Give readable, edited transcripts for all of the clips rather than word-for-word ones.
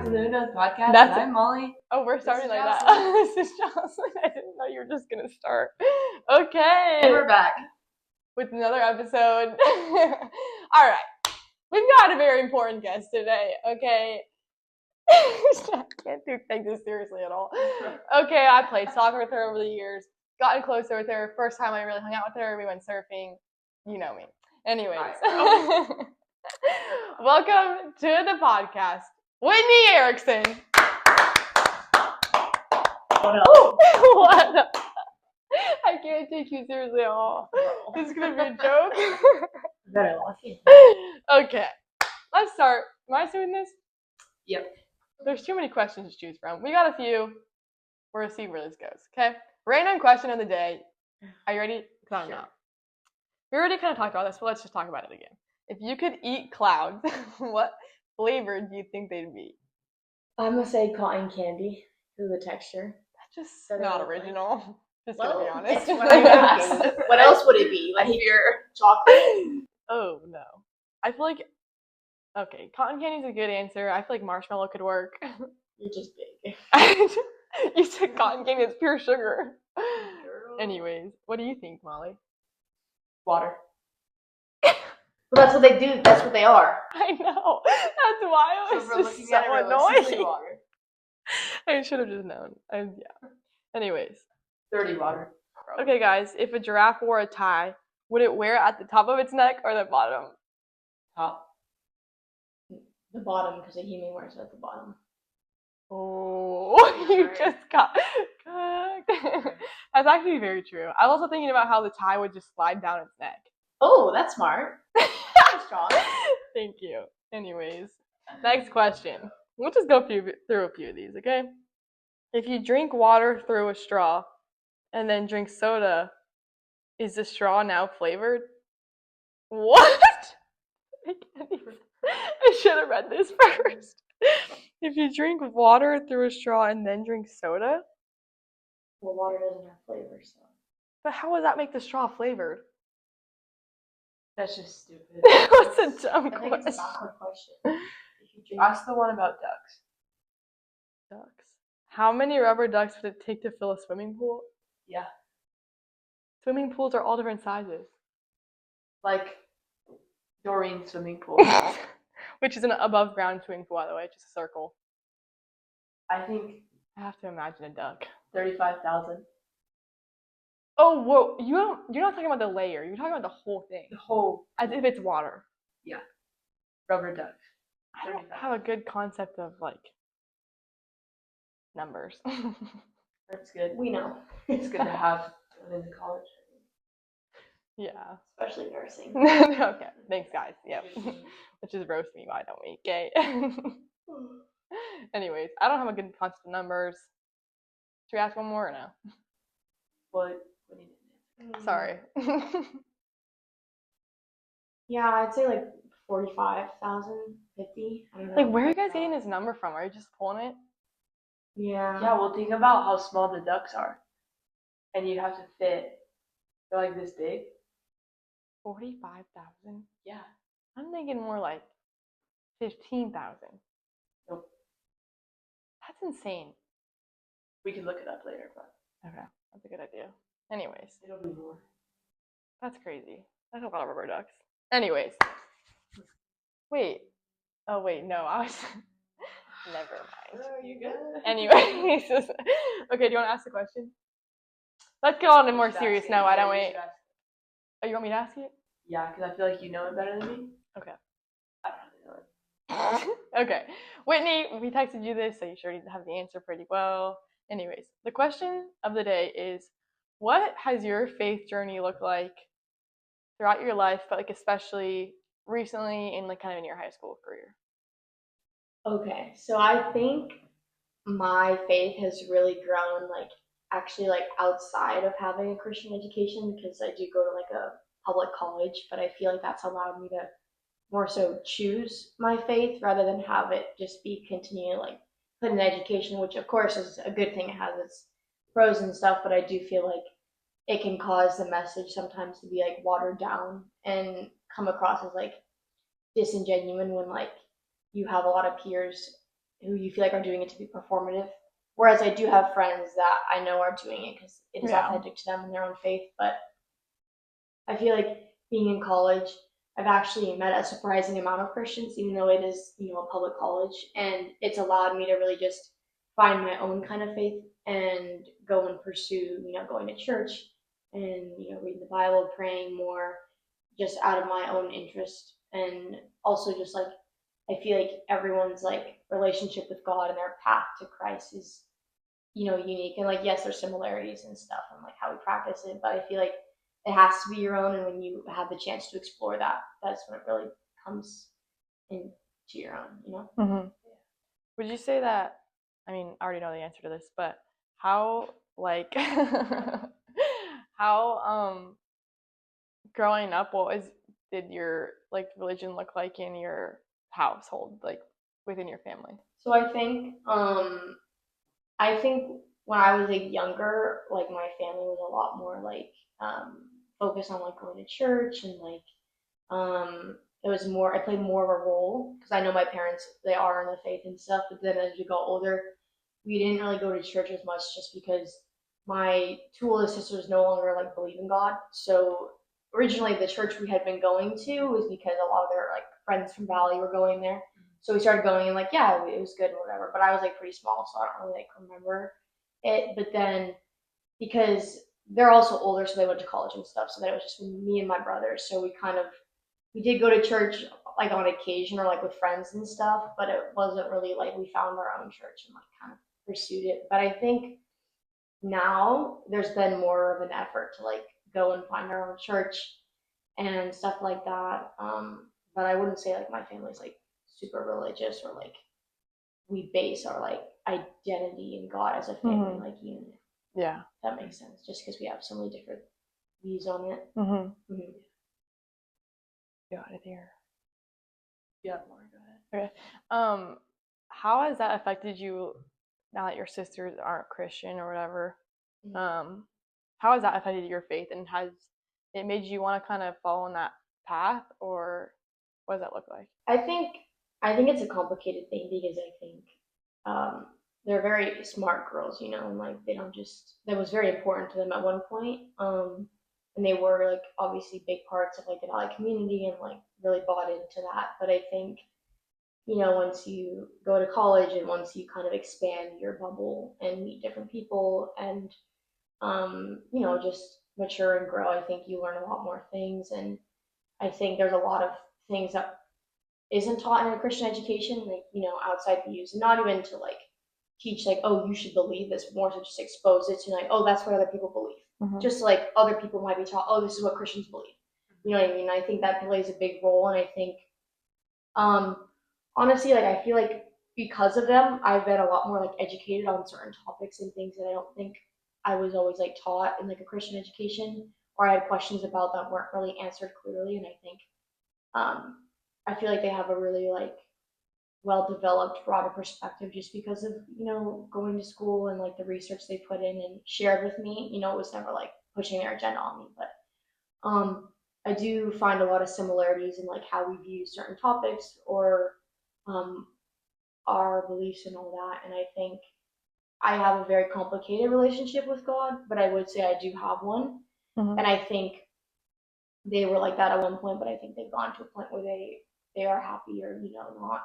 back to the Uno's podcast. I'm Molly. Oh, we're starting like that. This is Jocelyn. I didn't know you were just going to start. Okay. And we're back. With another episode. All right. We've got a very important guest today, okay? I can't take this seriously at all. Okay, I played soccer with her over the years. Gotten closer with her. First time I really hung out with her, we went surfing. You know me. Anyways. Welcome to the podcast, Whitney Erickson. What? I can't take you seriously at all. This is going to be a joke. Better lock it. Okay, let's start. Am I doing this? Yep. There's too many questions to choose from. We got a few. We're going to see where this goes, okay? Random question of the day. Are you ready? Because I'm not. We already kind of talked about this, but let's just talk about it again. If you could eat clouds, what flavor do you think they'd be? I'm going to say cotton candy through the texture. That's just not original. Just to be honest. What else would it be? Like your chocolate? Oh, no. I feel like, okay, cotton candy's a good answer. I feel like marshmallow could work. You're just big. You said cotton candy, it's pure sugar. Anyways, what do you think, Molly? Water. Well, that's what they do. That's what they are. I know. That's why I was just so annoying. Water. I should have just known. Yeah. Anyways. Dirty water. Okay, guys. If a giraffe wore a tie, would it wear it at the top of its neck or the bottom? Top. The bottom, because a human wears it at the bottom. Oh, you just got cooked. That's actually very true. I was also thinking about how the tie would just slide down its neck. Oh, that's smart. That's strong. Thank you. Anyways, next question. We'll just go through a few of these, okay? If you drink water through a straw and then drink soda, is the straw now flavored? What? I should have read this first. If you drink water through a straw and then drink soda? Well, water doesn't have flavor, so. But how would that make the straw flavored? That's just stupid. What's a dumb I think question? it's a backward question. Ask the one about ducks. Ducks. How many rubber ducks would it take to fill a swimming pool? Yeah. Swimming pools are all different sizes. Like Doreen's swimming pool. Which is an above ground swimming pool, by the way, just a circle. I think I have to imagine a duck. 35,000. Oh, whoa! You're not talking about the layer. You're talking about the whole thing. The whole. As if it's water. Yeah. Rubber duck. I don't have a good concept of like numbers. That's good. We know. It's good to have in college. Yeah. Especially nursing. Okay. Thanks, guys. Yep. Which is roast me, why don't we? Okay. Anyways, I don't have a good concept of numbers. Should we ask one more or no? What? Sorry. Yeah, I'd say like 45,000, 50. I don't know. Like, where are you guys getting this number from? Are you just pulling it? Yeah. Yeah, well, think about how small the ducks are. And you'd have to fit. They're like this big. 45,000? Yeah. I'm thinking more like 15,000. Nope. That's insane. We can look it up later, but. Okay, that's a good idea. Anyways. It'll be more. That's crazy. That's a lot of rubber ducks. Anyways. Wait. Oh, wait, no, I was... Never mind. Oh, you good? Anyways. Okay, do you want to ask the question? Let's get on to more serious note, why don't we? Oh, you want me to ask it? Yeah, because I feel like you know it better than me. Okay. I don't really know it. Okay. Whitney, we texted you this, so you sure have the answer pretty well. Anyways, the question of the day is, what has your faith journey looked like throughout your life, but like especially recently in like kind of in your high school career? Okay, so I think my faith has really grown like actually like outside of having a Christian education, because I do go to like a public college, but I feel like that's allowed me to more so choose my faith rather than have it just be continuing like put in education, which of course is a good thing. It has its pros and stuff, but I do feel like it can cause the message sometimes to be like watered down and come across as like disingenuous when like you have a lot of peers who you feel like are doing it to be performative. Whereas I do have friends that I know are doing it because it is Yeah. authentic to them and their own faith. But I feel like being in college, I've actually met a surprising amount of Christians, even though it is, a public college, and it's allowed me to really just find my own kind of faith and go and pursue, going to church and, reading the Bible, praying more, just out of my own interest. And also just like, I feel like everyone's like relationship with God and their path to Christ is, unique. And like, yes, there's similarities and stuff and like how we practice it, but I feel like it has to be your own. And when you have the chance to explore that, that's when it really comes into your own, Mm-hmm. Would you say that, I mean, I already know the answer to this, but how, like, how, growing up, did your, like, religion look like in your household, like, within your family? So I think when I was like younger, like my family was a lot more like focused on like going to church and like it was more I played more of a role because I know my parents they are in the faith and stuff, but then as we got older, we didn't really go to church as much just because my two oldest sisters no longer like believe in God. So originally the church we had been going to was because a lot of their like friends from Valley were going there. So we started going and like yeah, it was good and whatever. But I was like pretty small, so I don't really like remember it. But then because they're also older, so they went to college and stuff. So then it was just me and my brother. So we did go to church like on occasion or like with friends and stuff, but it wasn't really like we found our own church and like kind of pursued it. But I think now there's been more of an effort to like go and find our own church and stuff like that. But I wouldn't say like my family's like super religious or like we base our like identity in God as a family, like Yeah. that makes sense. Just because we have so many different views on it. Mm-hmm. Mm-hmm. Yeah, I hear. Yeah, more. Go ahead. Okay. How has that affected you now that your sisters aren't Christian or whatever? Mm-hmm. How has that affected your faith, and has it made you want to kind of follow in that path, or what does that look like? I think it's a complicated thing because I think um, they're very smart girls, and like they don't just that was very important to them at one point. And they were like obviously big parts of like the Valley community and like really bought into that. But I think once you go to college and once you kind of expand your bubble and meet different people and just mature and grow, I think you learn a lot more things. And I think there's a lot of things that isn't taught in a Christian education, like, outside views, and not even to like teach like, oh, you should believe this, more to just expose it to like, oh, that's what other people believe. Mm-hmm. Just like other people might be taught, oh, this is what Christians believe. You know what I mean? I think that plays a big role, and I think, honestly, like I feel like because of them, I've been a lot more like educated on certain topics and things that I don't think I was always like taught in like a Christian education, or I had questions about that weren't really answered clearly, and I think um, I feel like they have a really like well developed broader perspective just because of going to school and like the research they put in and shared with me. It was never like pushing their agenda on me, but I do find a lot of similarities in like how we view certain topics or um, our beliefs and all that. And I think I have a very complicated relationship with God, but I would say I do have one. Mm-hmm. And I think they were like that at one point, but I think they've gone to a point where they are happier, not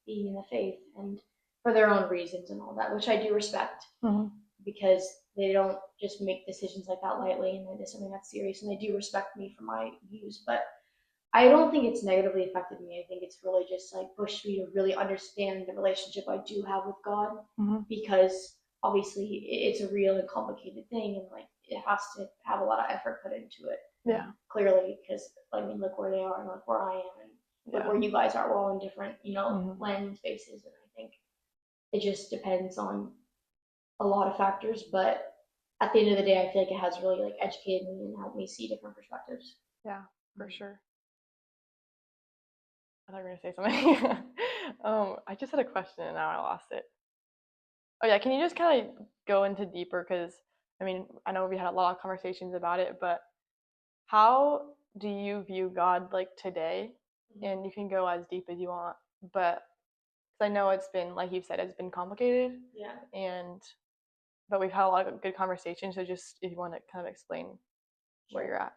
being in the faith and for their own reasons and all that, which I do respect Mm-hmm. because they don't just make decisions like that lightly and it is something that's serious, and they do respect me for my views. But I don't think it's negatively affected me. I think it's really just like pushed me to really understand the relationship I do have with God, Mm-hmm. because obviously it's a real and complicated thing, and like it has to have a lot of effort put into it. Yeah. Clearly, because I mean, look where they are and look where I am, and look where you guys are. We're all in different, land spaces, and I think it just depends on a lot of factors. But at the end of the day, I feel like it has really like educated me and helped me see different perspectives. Yeah, for sure. I thought you were gonna say something. I just had a question and now I lost it. Oh yeah, can you just kind of go into deeper? Because I mean, I know we had a lot of conversations about it, but how do you view God like today? And you can go as deep as you want, but I know it's been, like you said, it's been complicated, Yeah. but we've had a lot of good conversations. So just if you want to kind of explain where you're at.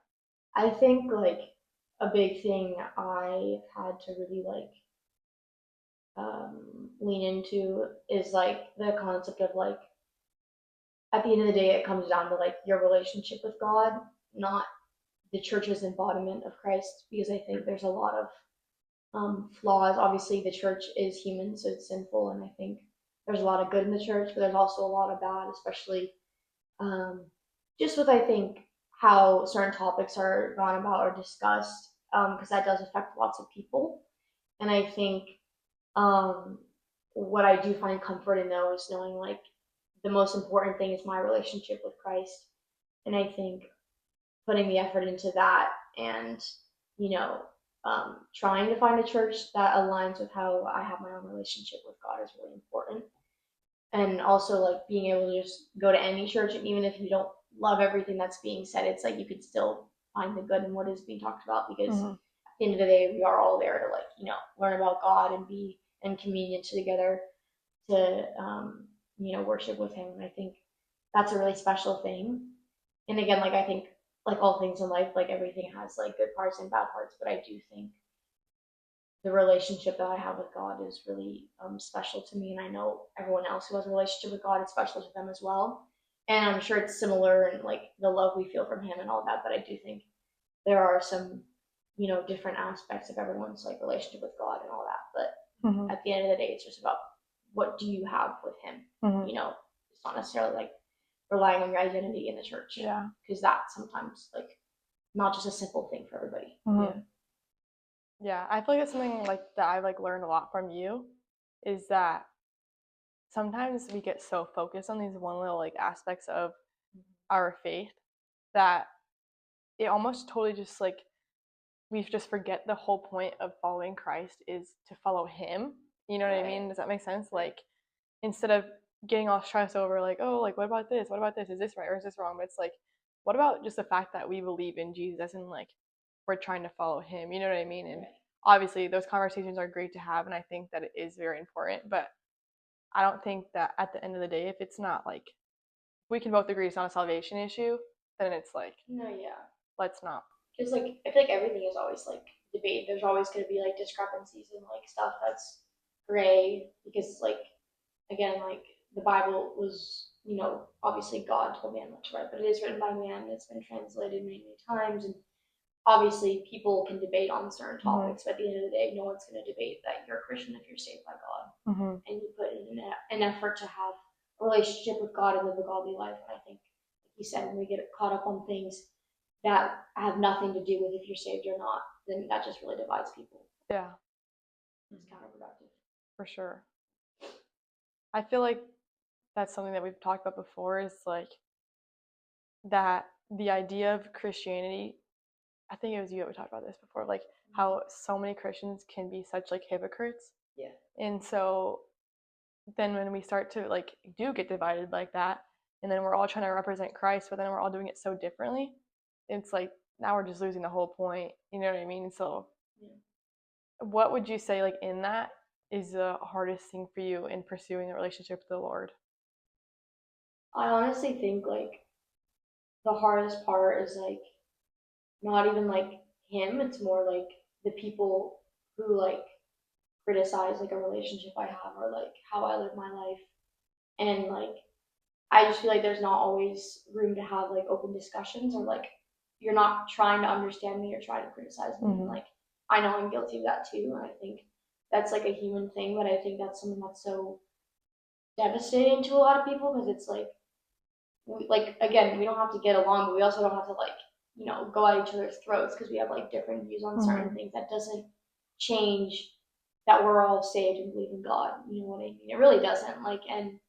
I think like a big thing I had to really like lean into is like the concept of like at the end of the day it comes down to like your relationship with God, not the church's embodiment of Christ, because I think there's a lot of flaws. Obviously, the church is human, so it's sinful, and I think there's a lot of good in the church, but there's also a lot of bad, especially just with I think how certain topics are gone about or discussed, because that does affect lots of people. And I think um, what I do find comfort in though is knowing like the most important thing is my relationship with Christ, and I think putting the effort into that and you know trying to find a church that aligns with how I have my own relationship with God is really important. And also like being able to just go to any church, and even if you don't love everything that's being said, it's like you could still find the good in what is being talked about, because at the end of the day we are all there to like learn about God and be in communion together to worship with him. And I think that's a really special thing. And again, like I think like all things in life, like everything has like good parts and bad parts, but I do think the relationship that I have with God is really special to me, and I know everyone else who has a relationship with God, it's special to them as well. And I'm sure it's similar in like the love we feel from him and all that, but I do think there are some different aspects of everyone's like relationship with God and all that. But at the end of the day, it's just about what do you have with him. It's not necessarily like relying on your identity in the church, because that's sometimes like not just a simple thing for everybody. Yeah, I feel like it's something like that I've like learned a lot from you, is that sometimes we get so focused on these one little like aspects of our faith that it almost totally just like we just forget the whole point of following Christ is to follow him. You know what I mean? Does that make sense? Like instead of getting all stressed over like, oh, like what about this? What about this? Is this right or is this wrong? But it's like, what about just the fact that we believe in Jesus and like we're trying to follow him? You know what I mean? And obviously those conversations are great to have, and I think that it is very important, but I don't think that at the end of the day, if it's not like, we can both agree it's not a salvation issue, then it's like, let's not. Because like I feel like everything is always like debate. There's always going to be like discrepancies and like stuff that's gray, because like again, like the Bible was obviously God told man what to write, but it is written by man. And it's been translated many times, and obviously people can debate on certain topics, but at the end of the day, no one's going to debate that you're a Christian if you're saved by God, and you put in an effort to have a relationship with God and live a godly life. And I think, like you said, when we get caught up on things that have nothing to do with if you're saved or not, then that just really divides people. Yeah. It's counterproductive. For sure. I feel like that's something that we've talked about before, is like that the idea of Christianity, I think it was you that we talked about this before, like how so many Christians can be such like hypocrites. Yeah. And so then when we start to like do get divided like that, and then we're all trying to represent Christ, but then we're all doing it so differently, it's like now we're just losing the whole point. You know what I mean? So what would you say like in that is the hardest thing for you in pursuing a relationship with the Lord? I honestly think like the hardest part is like not even like him, it's more like the people who like criticize like a relationship I have or like how I live my life. And like I just feel like there's not always room to have like open discussions, or like you're not trying to understand me, you're trying to criticize me. And like I know I'm guilty of that too, and I think that's like a human thing, but I think that's something that's so devastating to a lot of people, because it's like again, we don't have to get along, but we also don't have to like go at each other's throats because we have like different views on certain things. That doesn't change that we're all saved and believe in God. You know what I mean? It really doesn't. Like, and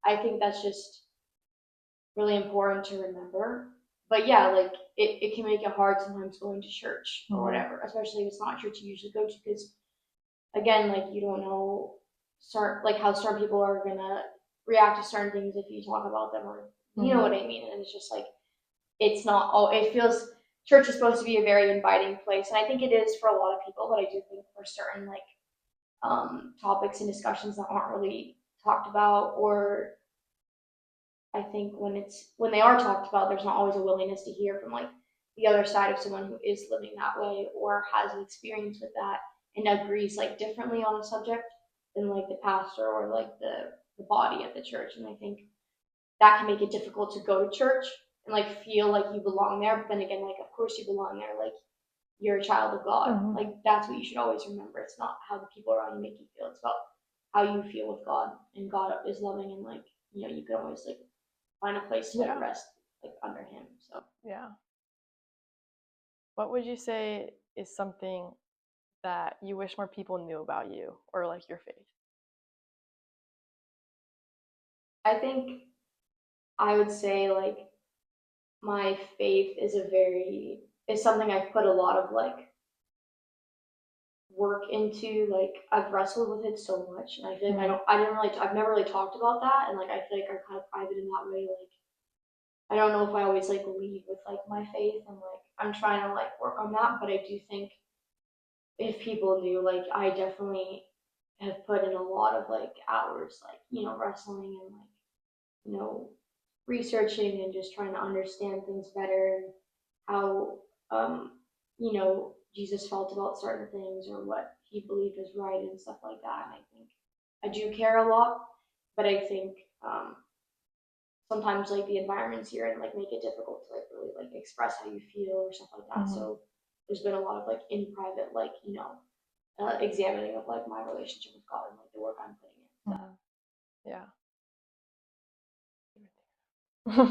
I think that's just really important to remember. But yeah, like it can make it hard sometimes going to church or whatever, especially if it's not a church you usually go to, because again, like you don't know how certain people are gonna react to certain things if you talk about them, or you know what I mean. And it's just like it's not all. It feels church is supposed to be a very inviting place, and I think it is for a lot of people. But I do think for certain like topics and discussions that aren't really talked about, or I think when they are talked about, there's not always a willingness to hear from like the other side of someone who is living that way or has an experience with that and agrees like differently on the subject than like the pastor or like the body of the church. And I think that can make it difficult to go to church and like feel like you belong there. But then again, like of course you belong there. Like you're a child of God. Mhm. Like that's what you should always remember. It's not how the people around you make you feel. It's about how you feel with God, and God is loving, and like you can always like find a place to like Yeah. rest like under Him. So Yeah. What would you say is something that you wish more people knew about you or like your faith? I think I would say like my faith is something I've put a lot of like work into. Like I've wrestled with it so much, and I feel like I've never really talked about that, and like I feel like I'm kind of private in that way. Like I don't know if I always like lead with like my faith, and like I'm trying to like work on that, but I do think if people knew, like I definitely have put in a lot of like hours, like wrestling and like you know researching and just trying to understand things better, and how Jesus felt about certain things or what he believed was right and stuff like that. And I think I do care a lot, but I think sometimes like the environments here and like make it difficult to like really like express how you feel or stuff like that. Mhm. So there's been a lot of like in private like examining of like my relationship with God and like the work I'm putting in. So. Yeah.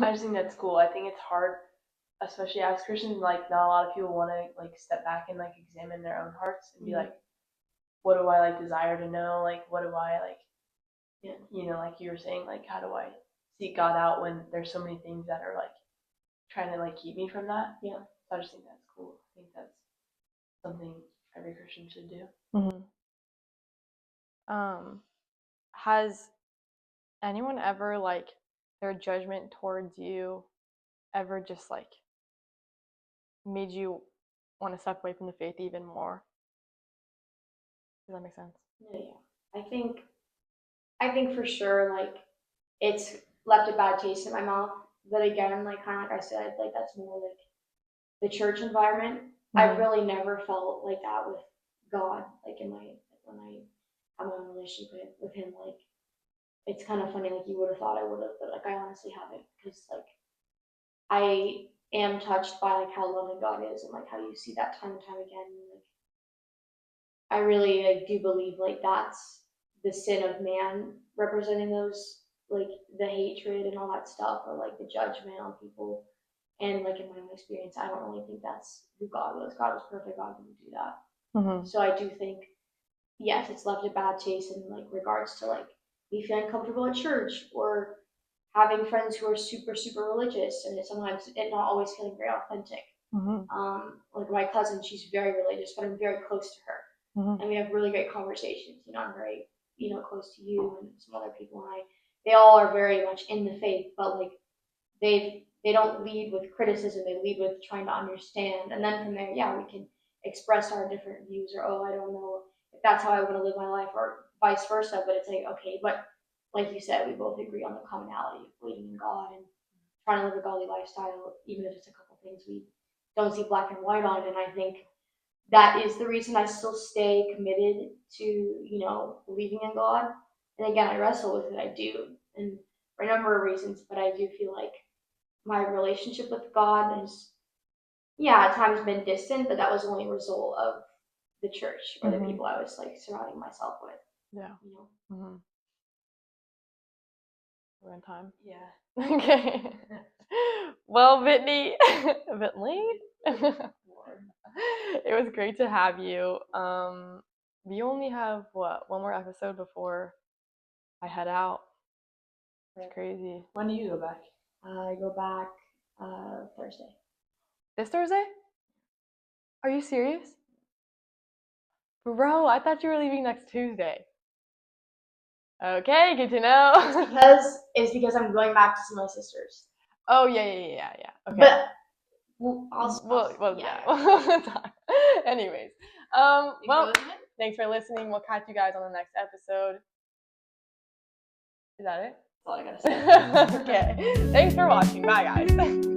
I just think that's cool. I think it's hard, especially as Christians. Like, not a lot of people want to like step back and like examine their own hearts and be like, what do I like desire to know? Like, what do I like? Like you were saying, like, how do I seek God out when there's so many things that are like trying to like keep me from that? Yeah. So I just think that's cool. I think that's something every Christian should do. Mm-hmm. Has anyone ever like their judgment towards you ever just like made you want to step away from the faith even more? Does that make sense? Yeah. I think for sure like it's left a bad taste in my mouth. But again, like kind of like I said, like that's more like the church environment. I've really never felt like that with God. Like when I have my own relationship with Him, like it's kind of funny. Like you would have thought I would have, but like I honestly haven't, because like I am touched by like how loving God is and like how you see that time and time again. Like I really like do believe like that's the sin of man representing those like the hatred and all that stuff, or like the judgment on people. And like in my own experience, I don't really think that's who God was. God was perfect. God didn't do that. Mm-hmm. So I do think, yes, it's left a bad taste in like regards to like me feeling comfortable at church or having friends who are super super religious, and sometimes it not always feeling very authentic. Like my cousin, she's very religious, but I'm very close to her, and we have really great conversations. I'm very close to you and some other people, and they all are very much in the faith, but like they don't lead with criticism. They lead with trying to understand, and then from there, yeah, we can express our different views, or I don't know if that's how I want to live my life, or vice versa. But it's like, okay, but like you said, we both agree on the commonality of believing in God and trying to live a godly lifestyle, even if it's a couple things we don't see black and white on. And I think that is the reason I still stay committed to believing in God. And again, I wrestle with it. I do, and for a number of reasons. But I do feel like my relationship with God has, at times been distant, but that was only a result of the church or the people I was like surrounding myself with. Yeah. We're on time. Yeah. Okay. Well, Whitney, a bit late. It was great to have you. We only have one more episode before I head out. It's crazy. When do you go back? I go back Thursday. This Thursday? Are you serious? Bro, I thought you were leaving next Tuesday. Okay, good to know. It's because I'm going back to see my sisters. Oh yeah. Okay. But yeah. Anyways, well, Thanks for listening. We'll catch you guys on the next episode. Is that it? That's all I gotta say. Okay. Thanks for watching. Bye, guys.